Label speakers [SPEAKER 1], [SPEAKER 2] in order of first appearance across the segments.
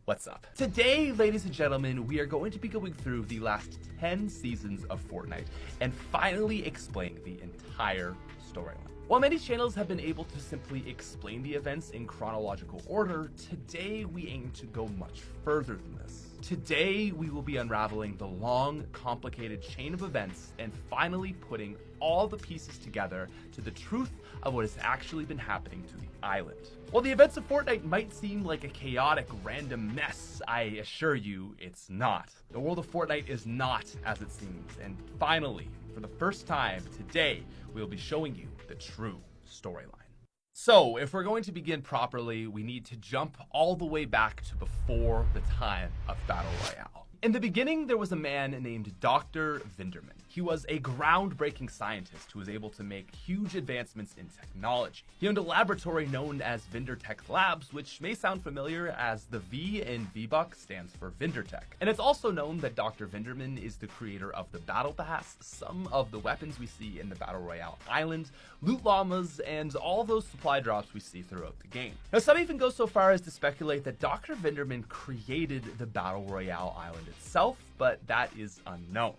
[SPEAKER 1] What's up? Today, ladies and gentlemen, we are going to be going through the last 10 seasons of Fortnite and finally explain the entire storyline. While many channels have been able to simply explain the events in chronological order, today we aim to go much further than this. Today, we will be unraveling the long, complicated chain of events and finally putting all the pieces together to the truth of what has actually been happening to the island. While the events of Fortnite might seem like a chaotic, random mess, I assure you it's not. The world of Fortnite is not as it seems, and finally, for the first time today, we'll be showing you the true storyline. So, if we're going to begin properly, we need to jump all the way back to before the time of Battle Royale. In the beginning, there was a man named Dr. Vinderman. He was a groundbreaking scientist who was able to make huge advancements in technology. He owned a laboratory known as Vindertech Labs, which may sound familiar as the V in VBuck stands for Vindertech. And it's also known that Dr. Vinderman is the creator of the Battle Pass, some of the weapons we see in the Battle Royale island, loot llamas, and all those supply drops we see throughout the game. Now, some even go so far as to speculate that Dr. Vinderman created the Battle Royale island itself, but that is unknown.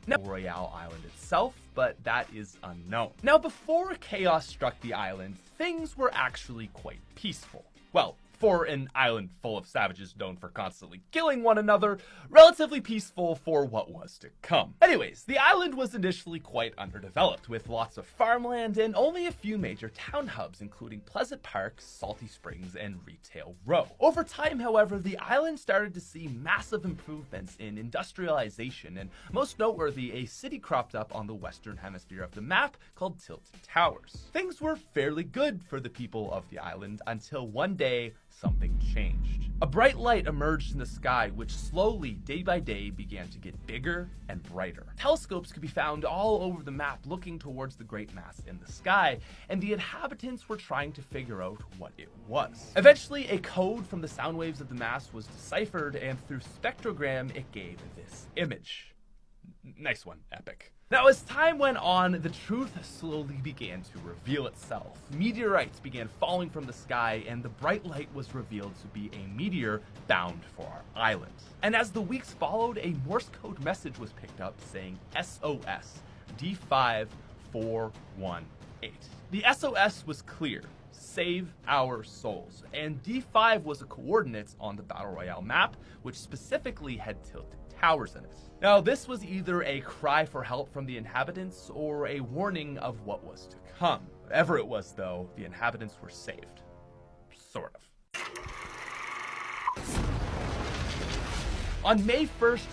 [SPEAKER 1] Now, before chaos struck the island, things were actually quite peaceful. Well, for an island full of savages known for constantly killing one another, relatively peaceful for what was to come. Anyways, the island was initially quite underdeveloped, with lots of farmland and only a few major town hubs, including Pleasant Park, Salty Springs, and Retail Row. Over time, however, the island started to see massive improvements in industrialization, and most noteworthy, a city cropped up on the western hemisphere of the map called Tilted Towers. Things were fairly good for the people of the island until one day, something changed. A bright light emerged in the sky, which slowly, day by day, began to get bigger and brighter. Telescopes could be found all over the map looking towards the great mass in the sky, and the inhabitants were trying to figure out what it was. Eventually, a code from the sound waves of the mass was deciphered, and through spectrogram, it gave this image. Nice one, Epic. Now, as time went on, the truth slowly began to reveal itself. Meteorites began falling from the sky, and the bright light was revealed to be a meteor bound for our island. And as the weeks followed, a Morse code message was picked up saying SOS D5418. The SOS was clear: save our souls. And D5 was a coordinates on the Battle Royale map, which specifically had Tilted Towers in it. Now, this was either a cry for help from the inhabitants or a warning of what was to come. Whatever it was, though, the inhabitants were saved. Sort of. On May 1st,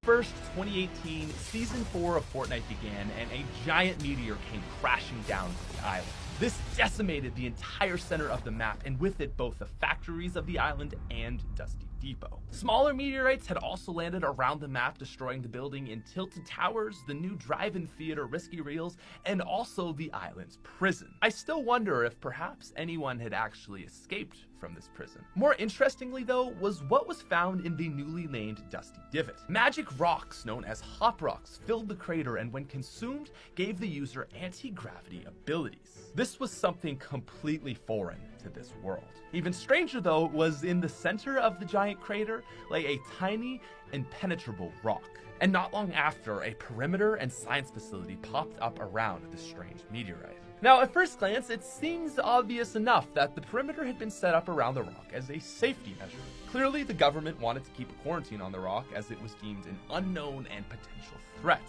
[SPEAKER 1] 2018, Season 4 of Fortnite began, and a giant meteor came crashing down to the island. This decimated the entire center of the map, and with it both the factories of the island and Dusty Depot. Smaller meteorites had also landed around the map, destroying the building in Tilted Towers, the new drive-in theater Risky Reels, and also the island's prison. I still wonder if perhaps anyone had actually escaped from this prison. More interestingly, though, was what was found in the newly named Dusty Divot. Magic rocks known as hop rocks filled the crater, and when consumed, gave the user anti-gravity abilities. This was something completely foreign to this world. Even stranger, though, was in the center of the giant crater lay a tiny, impenetrable rock. And not long after, a perimeter and science facility popped up around this strange meteorite. Now, at first glance, it seems obvious enough that the perimeter had been set up around the rock as a safety measure. Clearly, the government wanted to keep a quarantine on the rock as it was deemed an unknown and potential threat.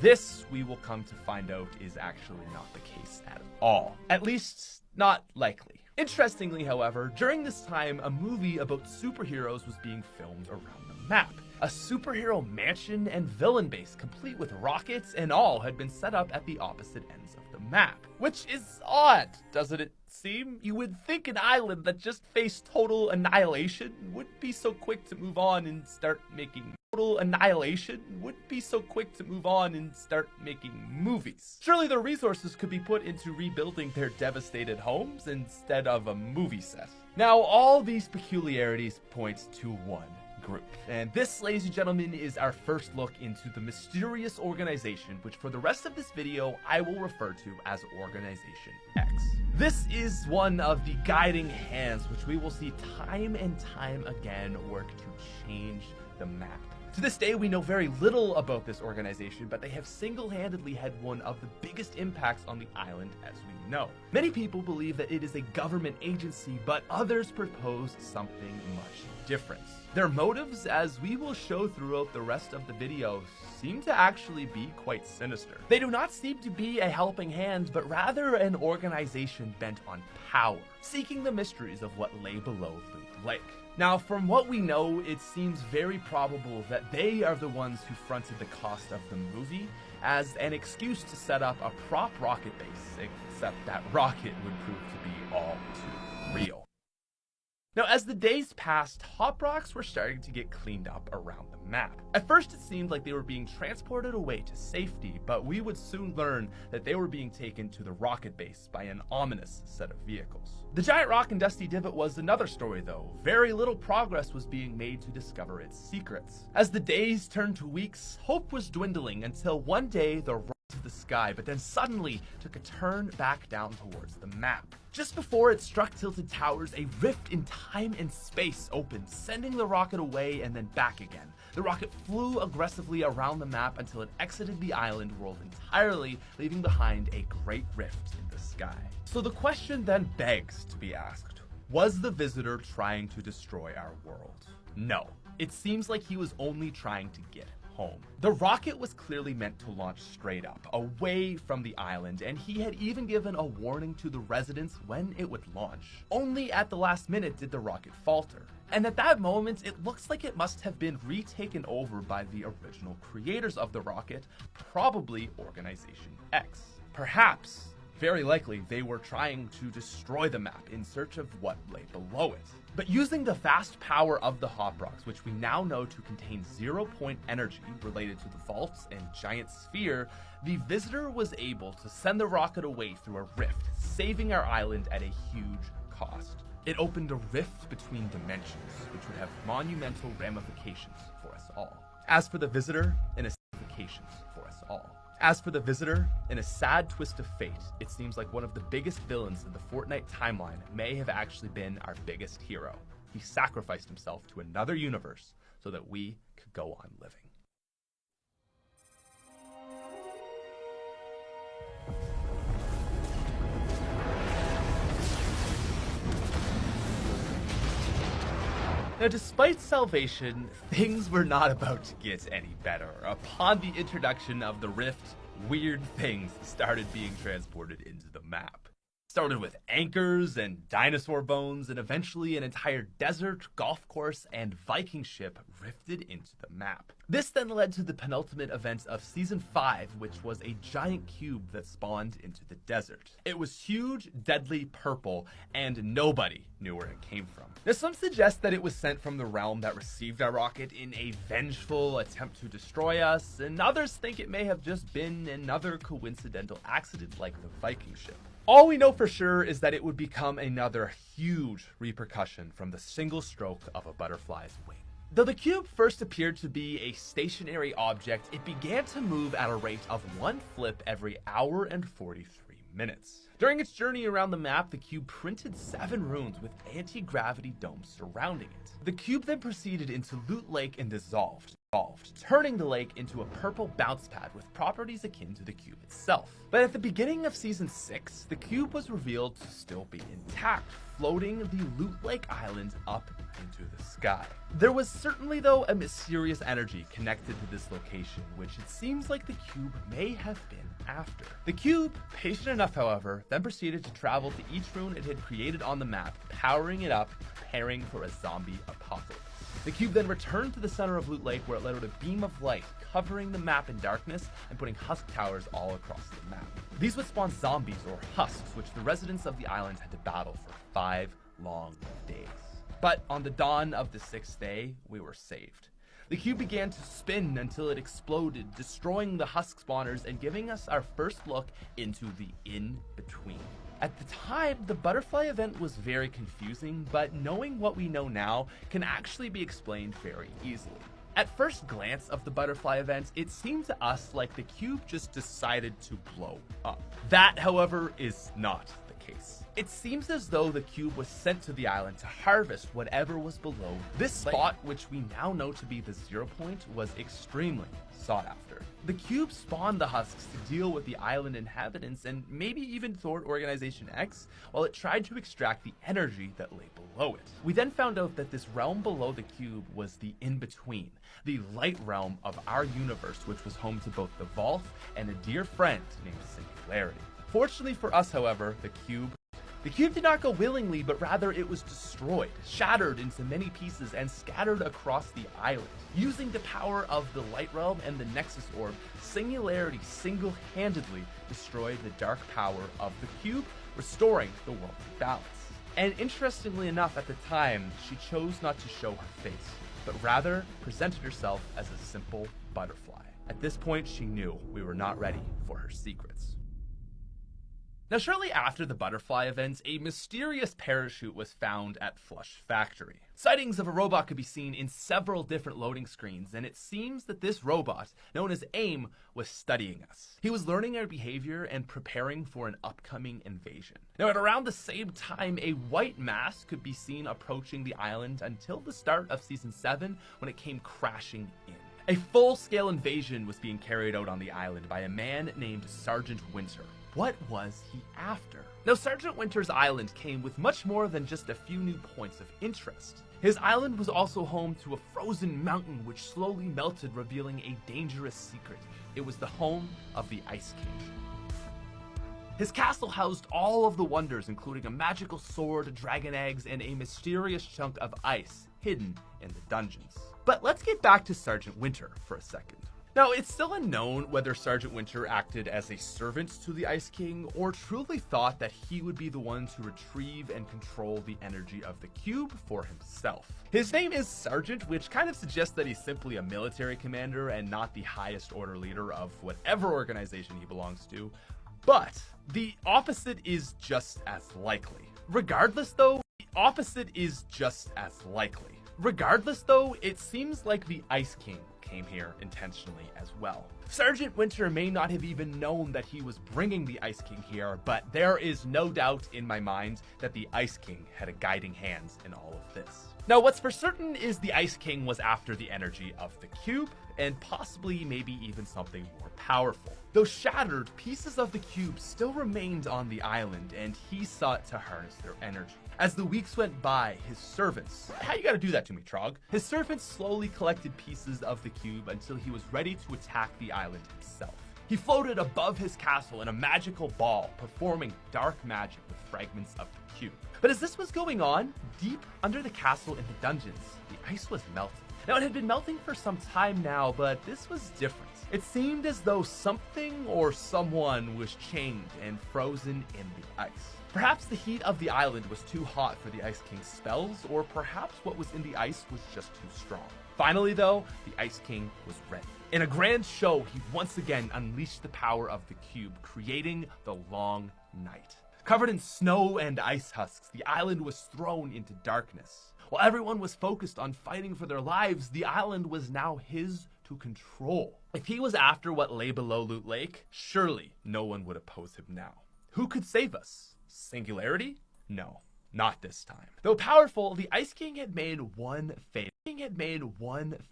[SPEAKER 1] This, we will come to find out, is actually not the case at all. At least, not likely. Interestingly, however, during this time, a movie about superheroes was being filmed around the map. A superhero mansion and villain base, complete with rockets and all, had been set up at the opposite ends of the map. Which is odd, doesn't it seem? You would think an island that just faced total annihilation would be so quick to move on and start making movies. Surely the resources could be put into rebuilding their devastated homes instead of a movie set. Now, all these peculiarities point to one group. And this, ladies and gentlemen, is our first look into the mysterious organization, which for the rest of this video, I will refer to as Organization X. This is one of the guiding hands which we will see time and time again work to change the map. To this day, we know very little about this organization, but they have single-handedly had one of the biggest impacts on the island as we know. Many people believe that it is a government agency, but others propose something much different. Their motives, as we will show throughout the rest of the video, seem to actually be quite sinister. They do not seem to be a helping hand, but rather an organization bent on power, seeking the mysteries of what lay below Loot Lake. Now, from what we know, it seems very probable that they are the ones who fronted the cost of the movie as an excuse to set up a prop rocket base, except that rocket would prove to be all too real. Now, as the days passed, hop rocks were starting to get cleaned up around the map. At first, it seemed like they were being transported away to safety, but we would soon learn that they were being taken to the rocket base by an ominous set of vehicles. The giant rock in Dusty Divot was another story, though. Very little progress was being made to discover its secrets. As the days turned to weeks, hope was dwindling until one day the rock of the sky, but then suddenly took a turn back down towards the map. Just before it struck Tilted Towers, a rift in time and space opened, sending the rocket away and then back again. The rocket flew aggressively around the map until it exited the island world entirely, leaving behind a great rift in the sky. So the question then begs to be asked, was the visitor trying to destroy our world? No, it seems like he was only trying to get home. The rocket was clearly meant to launch straight up, away from the island, and he had even given a warning to the residents when it would launch. Only at the last minute did the rocket falter. And at that moment, it looks like it must have been retaken over by the original creators of the rocket, probably Organization X. Perhaps, very likely, they were trying to destroy the map in search of what lay below it. But using the vast power of the hop rocks, which we now know to contain 0-point energy related to the vaults and giant sphere, the visitor was able to send the rocket away through a rift, saving our island at a huge cost. It opened a rift between dimensions, which would have monumental ramifications for us all. As for the visitor, in a sad twist of fate, it seems like one of the biggest villains in the Fortnite timeline may have actually been our biggest hero. He sacrificed himself to another universe so that we could go on living. Now, despite salvation, things were not about to get any better. Upon the introduction of the rift, weird things started being transported into the map. Started with anchors and dinosaur bones, and eventually an entire desert, golf course, and Viking ship rifted into the map. This then led to the penultimate event of Season 5, which was a giant cube that spawned into the desert. It was huge, deadly purple, and nobody knew where it came from. Now, some suggest that it was sent from the realm that received our rocket in a vengeful attempt to destroy us, and others think it may have just been another coincidental accident like the Viking ship. All we know for sure is that it would become another huge repercussion from the single stroke of a butterfly's wing. Though the cube first appeared to be a stationary object, it began to move at a rate of 1 flip every hour and 43 minutes. During its journey around the map, the cube printed 7 runes with anti-gravity domes surrounding it. The cube then proceeded into Loot Lake and dissolved, turning the lake into a purple bounce pad with properties akin to the cube itself. But at the beginning of Season 6, the cube was revealed to still be intact, floating the Loot Lake Island up into the sky. There was certainly, though, a mysterious energy connected to this location, which it seems like the cube may have been after. The cube, patient enough however, then proceeded to travel to each rune it had created on the map, powering it up, preparing for a zombie apocalypse. The cube then returned to the center of Loot Lake, where it let out a beam of light, covering the map in darkness and putting husk towers all across the map. These would spawn zombies, or husks, which the residents of the island had to battle for 5 long days. But on the dawn of the 6th day, we were saved. The cube began to spin until it exploded, destroying the husk spawners and giving us our first look into the in-between. At the time, the butterfly event was very confusing, but knowing what we know now can actually be explained very easily. At first glance of the butterfly event, it seemed to us like the cube just decided to blow up. That, however, is not the case. It seems as though the cube was sent to the island to harvest whatever was below this spot, which we now know to be the 0 point, was extremely sought after. The cube spawned the husks to deal with the island inhabitants and maybe even thwart Organization X while it tried to extract the energy that lay below it. We then found out that this realm below the cube was the in-between, the light realm of our universe, which was home to both the Vault and a dear friend named Singularity. Fortunately for us, however, the cube did not go willingly, but rather it was destroyed, shattered into many pieces, and scattered across the island. Using the power of the Light Realm and the Nexus Orb, Singularity single-handedly destroyed the dark power of the cube, restoring the world to balance. And interestingly enough, at the time, she chose not to show her face, but rather presented herself as a simple butterfly. At this point, she knew we were not ready for her secrets. Now, shortly after the butterfly event, a mysterious parachute was found at Flush Factory. Sightings of a robot could be seen in several different loading screens, and it seems that this robot, known as AIM, was studying us. He was learning our behavior and preparing for an upcoming invasion. Now, at around the same time, a white mass could be seen approaching the island until the start of Season 7, when it came crashing in. A full-scale invasion was being carried out on the island by a man named Sergeant Winter. What was he after? Now, Sergeant Winter's island came with much more than just a few new points of interest. His island was also home to a frozen mountain which slowly melted, revealing a dangerous secret. It was the home of the Ice King. His castle housed all of the wonders, including a magical sword, dragon eggs, and a mysterious chunk of ice hidden in the dungeons. But let's get back to Sergeant Winter for a second. Now, it's still unknown whether Sergeant Winter acted as a servant to the Ice King or truly thought that he would be the one to retrieve and control the energy of the cube for himself. His name is Sergeant, which kind of suggests that he's simply a military commander and not the highest order leader of whatever organization he belongs to. But the opposite is just as likely. Regardless though, it seems like the Ice King came here intentionally as well. Sergeant Winter may not have even known that he was bringing the Ice King here, but there is no doubt in my mind that the Ice King had a guiding hand in all of this. Now, what's for certain is the Ice King was after the energy of the cube, and possibly maybe even something more powerful. Though shattered, pieces of the cube still remained on the island, and he sought to harness their energy. As the weeks went by, his servants, how you gotta do that to me, Trog? His servants slowly collected pieces of the cube until he was ready to attack the island himself. He floated above his castle in a magical ball, performing dark magic with fragments of the cube. But as this was going on, deep under the castle in the dungeons, the ice was melting. Now, it had been melting for some time now, but this was different. It seemed as though something or someone was chained and frozen in the ice. Perhaps the heat of the island was too hot for the Ice King's spells, or perhaps what was in the ice was just too strong. Finally, though, the Ice King was ready. In a grand show, he once again unleashed the power of the cube, creating the Long Night. Covered in snow and ice husks, the island was thrown into darkness. While everyone was focused on fighting for their lives, the island was now his to control. If he was after what lay below Loot Lake, surely no one would oppose him now. Who could save us? Singularity? No, not this time. Though powerful, the Ice King had made one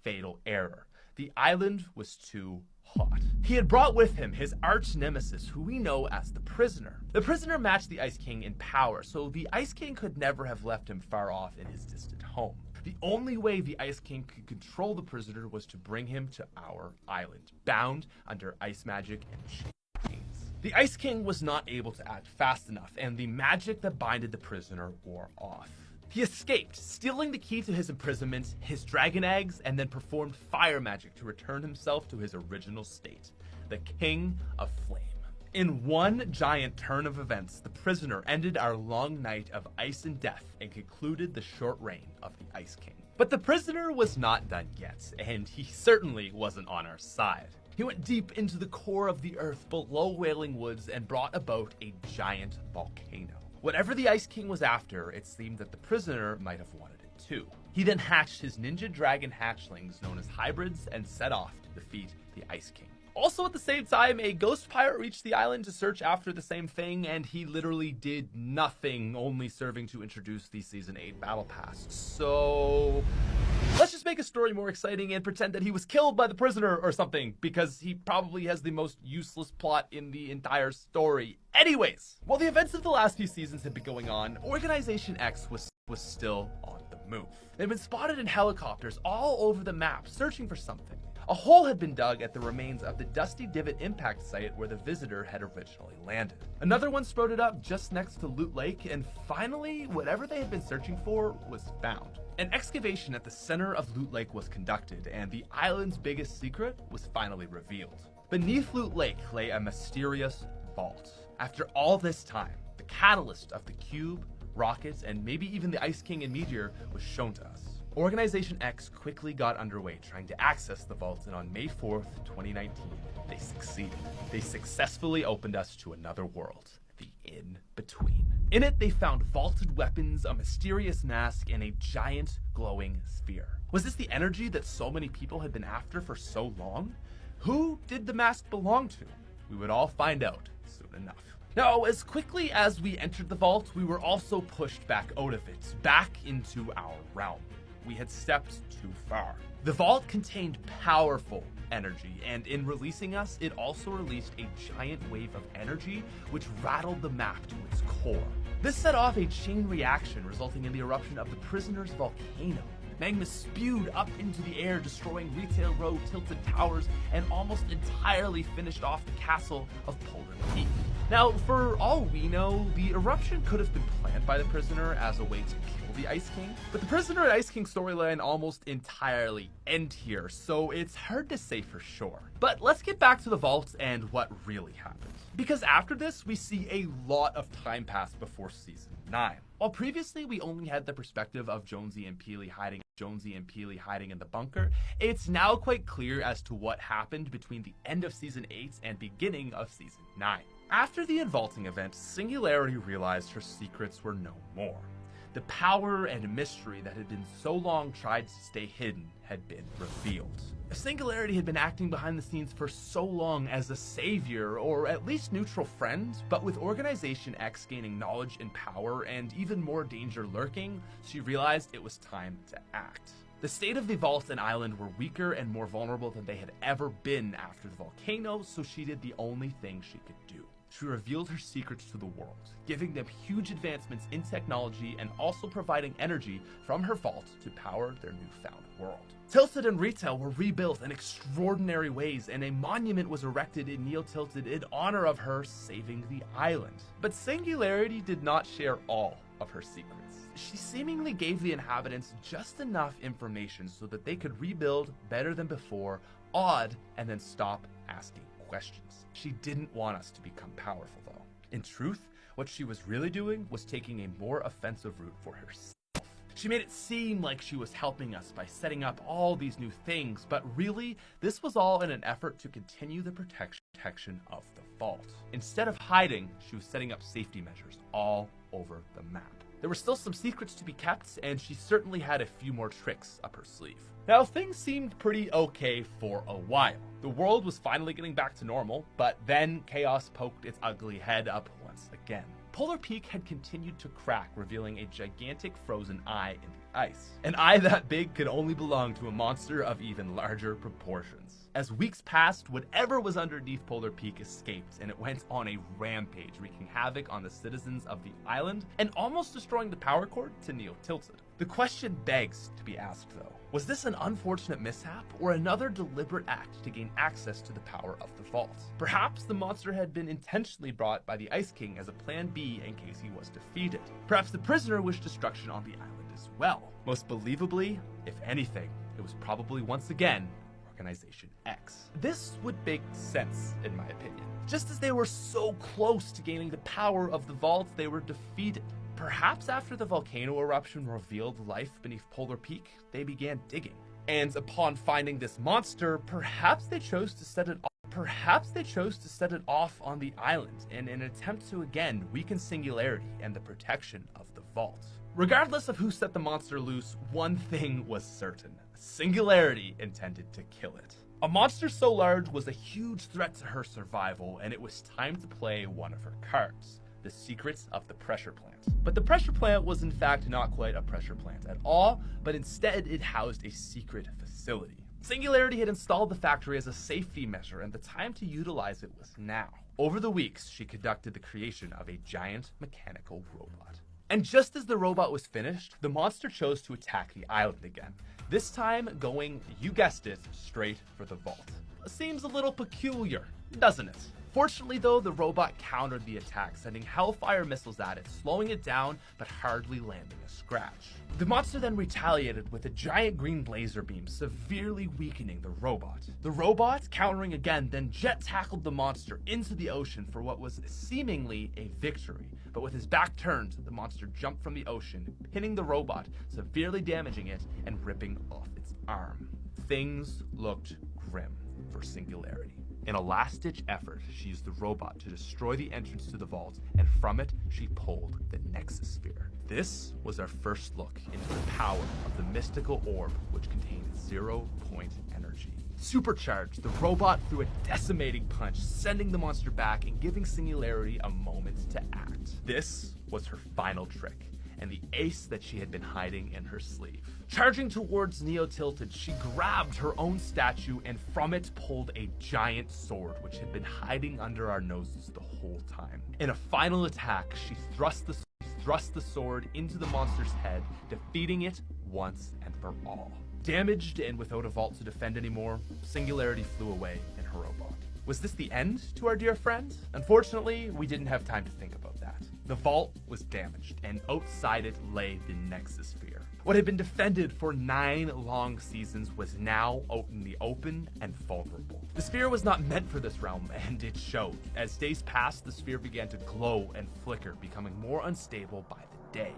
[SPEAKER 1] fatal error. The island was too hot. He had brought with him his arch nemesis, who we know as the Prisoner. The Prisoner matched the Ice King in power, so the Ice King could never have left him far off in his distant home. The only way the Ice King could control the Prisoner was to bring him to our island, bound under ice magic and chains. The Ice King was not able to act fast enough, and the magic that binded the Prisoner wore off. He escaped, stealing the key to his imprisonment, his dragon eggs, and then performed fire magic to return himself to his original state, the King of Flame. In one giant turn of events, the Prisoner ended our long night of ice and death and concluded the short reign of the Ice King. But the Prisoner was not done yet, and he certainly wasn't on our side. He went deep into the core of the earth below Wailing Woods and brought about a giant volcano. Whatever the Ice King was after, it seemed that the prisoner might have wanted it too. He then hatched his ninja dragon hatchlings known as hybrids and set off to defeat the Ice King. Also at the same time, a ghost pirate reached the island to search after the same thing, and he literally did nothing, only serving to introduce the Season 8 Battle Pass. So let's just make a story more exciting and pretend that he was killed by the prisoner or something, because he probably has the most useless plot in the entire story. Anyways, while the events of the last few seasons had been going on, Organization X was still on the move. They'd been spotted in helicopters all over the map, searching for something. A hole had been dug at the remains of the Dusty Divot impact site where the visitor had originally landed. Another one sprouted up just next to Loot Lake, and finally, whatever they had been searching for was found. An excavation at the center of Loot Lake was conducted, and the island's biggest secret was finally revealed. Beneath Loot Lake lay a mysterious vault. After all this time, the catalyst of the cube, rockets, and maybe even the Ice King and Meteor was shown to us. Organization X quickly got underway trying to access the vault, and on May 4th, 2019, they succeeded. They successfully opened us to another world, the In-Between. In it, they found vaulted weapons, a mysterious mask, and a giant glowing sphere. Was this the energy that so many people had been after for so long? Who did the mask belong to? We would all find out soon enough. Now, as quickly as we entered the vault, we were also pushed back out of it, back into our realm. We had stepped too far. The vault contained powerful energy, and in releasing us, it also released a giant wave of energy which rattled the map to its core. This set off a chain reaction, resulting in the eruption of the prisoner's volcano. Magma spewed up into the air, destroying Retail Row, Tilted Towers, and almost entirely finished off the castle of Polar Peak. Now, for all we know, the eruption could have been planned by the prisoner as a way to kill the Ice King, but the prisoner and Ice King storyline almost entirely end here, so it's hard to say for sure. But let's get back to the vault and what really happened. Because after this, we see a lot of time pass before Season 9. While previously we only had the perspective of Jonesy and Peely hiding in the bunker, it's now quite clear as to what happened between the end of Season 8 and beginning of Season 9. After the invaulting event, Singularity realized her secrets were no more. The power and mystery that had been so long tried to stay hidden had been revealed. Singularity had been acting behind the scenes for so long as a savior, or at least neutral friend, but with Organization X gaining knowledge and power and even more danger lurking, she realized it was time to act. The state of the vault and island were weaker and more vulnerable than they had ever been after the volcano, so she did the only thing she could do. She revealed her secrets to the world, giving them huge advancements in technology and also providing energy from her vault to power their newfound world. Tilted and Retail were rebuilt in extraordinary ways, and a monument was erected in Neo Tilted in honor of her saving the island. But Singularity did not share all of her secrets. She seemingly gave the inhabitants just enough information so that they could rebuild better than before, awed, and then stop asking questions. She didn't want us to become powerful, though. In truth, what she was really doing was taking a more offensive route for herself. She made it seem like she was helping us by setting up all these new things, but really, this was all in an effort to continue the protection of the vault. Instead of hiding, she was setting up safety measures all over the map. There were still some secrets to be kept, and she certainly had a few more tricks up her sleeve. Now, things seemed pretty okay for a while. The world was finally getting back to normal, but then chaos poked its ugly head up once again. Polar Peak had continued to crack, revealing a gigantic frozen eye in the ice. An eye that big could only belong to a monster of even larger proportions. As weeks passed, whatever was underneath Polar Peak escaped, and it went on a rampage, wreaking havoc on the citizens of the island and almost destroying the power cord to Neo Tilted. The question begs to be asked, though. Was this an unfortunate mishap, or another deliberate act to gain access to the power of the vault? Perhaps the monster had been intentionally brought by the Ice King as a plan B in case he was defeated. Perhaps the prisoner wished destruction on the island as well. Most believably, if anything, it was probably once again Organization X. This would make sense, in my opinion. Just as they were so close to gaining the power of the vault, they were defeated. Perhaps after the volcano eruption revealed life beneath Polar Peak, they began digging. And upon finding this monster, perhaps they chose to set it perhaps they chose to set it off on the island in an attempt to again weaken Singularity and the protection of the vault. Regardless of who set the monster loose, one thing was certain: Singularity intended to kill it. A monster so large was a huge threat to her survival, and it was time to play one of her cards: the secrets of the pressure plant. But the pressure plant was in fact not quite a pressure plant at all, but instead it housed a secret facility. Singularity had installed the factory as a safety measure, and the time to utilize it was now. Over the weeks, she conducted the creation of a giant mechanical robot. And just as the robot was finished, the monster chose to attack the island again, this time going, you guessed it, straight for the vault. Seems a little peculiar, doesn't it? Fortunately though, the robot countered the attack, sending hellfire missiles at it, slowing it down but hardly landing a scratch. The monster then retaliated with a giant green laser beam, severely weakening the robot. The robot, countering again, then jet tackled the monster into the ocean for what was seemingly a victory. But with his back turned, the monster jumped from the ocean, pinning the robot, severely damaging it and ripping off its arm. Things looked grim for Singularity. In a last-ditch effort, she used the robot to destroy the entrance to the vault, and from it, she pulled the Nexus Sphere. This was our first look into the power of the mystical orb, which contained 0-point energy. Supercharged, the robot threw a decimating punch, sending the monster back and giving Singularity a moment to act. This was her final trick, and the ace that she had been hiding in her sleeve. Charging towards Neo-Tilted, she grabbed her own statue and from it pulled a giant sword, which had been hiding under our noses the whole time. In a final attack, she thrust the sword into the monster's head, defeating it once and for all. Damaged and without a vault to defend anymore, Singularity flew away in her robot. Was this the end to our dear friend? Unfortunately, we didn't have time to think about that. The vault was damaged, and outside it lay the Nexus Sphere. What had been defended for 9 long seasons was now out in the open and vulnerable. The sphere was not meant for this realm, and it showed. As days passed, the sphere began to glow and flicker, becoming more unstable by the day.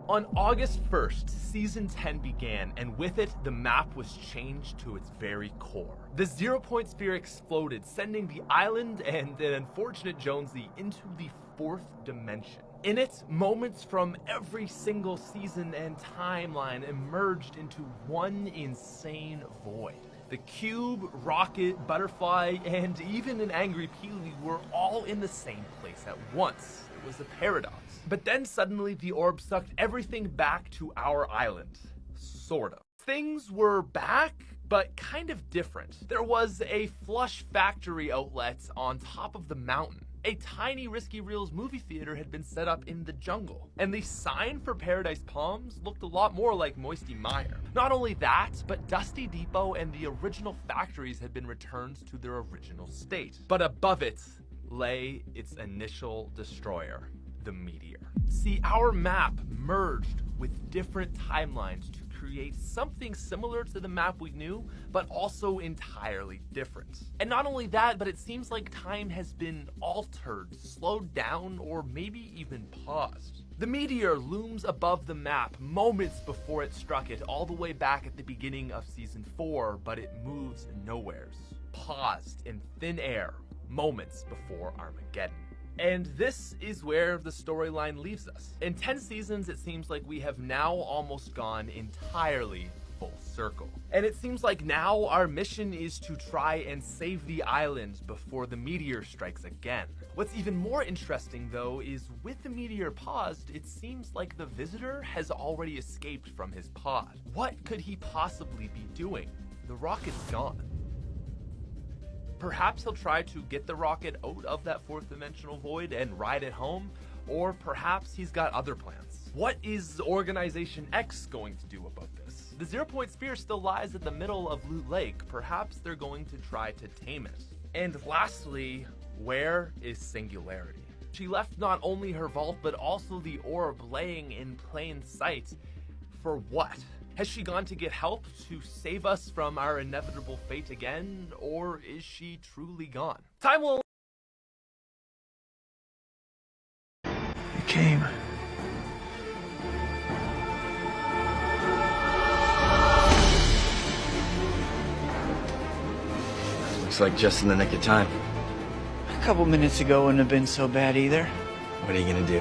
[SPEAKER 1] On August 1st, Season 10 began, and with it, the map was changed to its very core. The 0-point sphere exploded, sending the island and an unfortunate Jonesy into the 4th dimension. In it, moments from every single season and timeline emerged into one insane void. The cube, rocket, butterfly, and even an angry Peely were all in the same place at once. It was a paradox. But then suddenly the orb sucked everything back to our island. Sort of. Things were back, but kind of different. There was a flush factory outlet on top of the mountain. A tiny Risky Reels movie theater had been set up in the jungle, and the sign for Paradise Palms looked a lot more like Moisty Mire. Not only that, but Dusty Depot and the original factories had been returned to their original state. But above it lay its initial destroyer, the meteor. See, our map merged with different timelines to create something similar to the map we knew, but also entirely different. And not only that, but it seems like time has been altered, slowed down, or maybe even paused. The meteor looms above the map moments before it struck it, all the way back at the beginning of Season 4, but it moves nowheres. Paused in thin air, moments before Armageddon. And this is where the storyline leaves us. In 10 seasons, it seems like we have now almost gone entirely full circle. And it seems like now our mission is to try and save the island before the meteor strikes again. What's even more interesting though is with the meteor paused, it seems like the visitor has already escaped from his pod. What could he possibly be doing? The rocket's gone. Perhaps he'll try to get the rocket out of that 4th dimensional void and ride it home, or perhaps he's got other plans. What is Organization X going to do about this? The 0-point sphere still lies at the middle of Loot Lake. Perhaps they're going to try to tame it. And lastly, where is Singularity? She left not only her vault, but also the orb laying in plain sight. For what? Has she gone to get help to save us from our inevitable fate again, or is she truly gone? Time will...
[SPEAKER 2] You came.
[SPEAKER 3] Looks like just in the nick of time.
[SPEAKER 2] A couple minutes ago wouldn't have been so bad either.
[SPEAKER 3] What are you gonna do?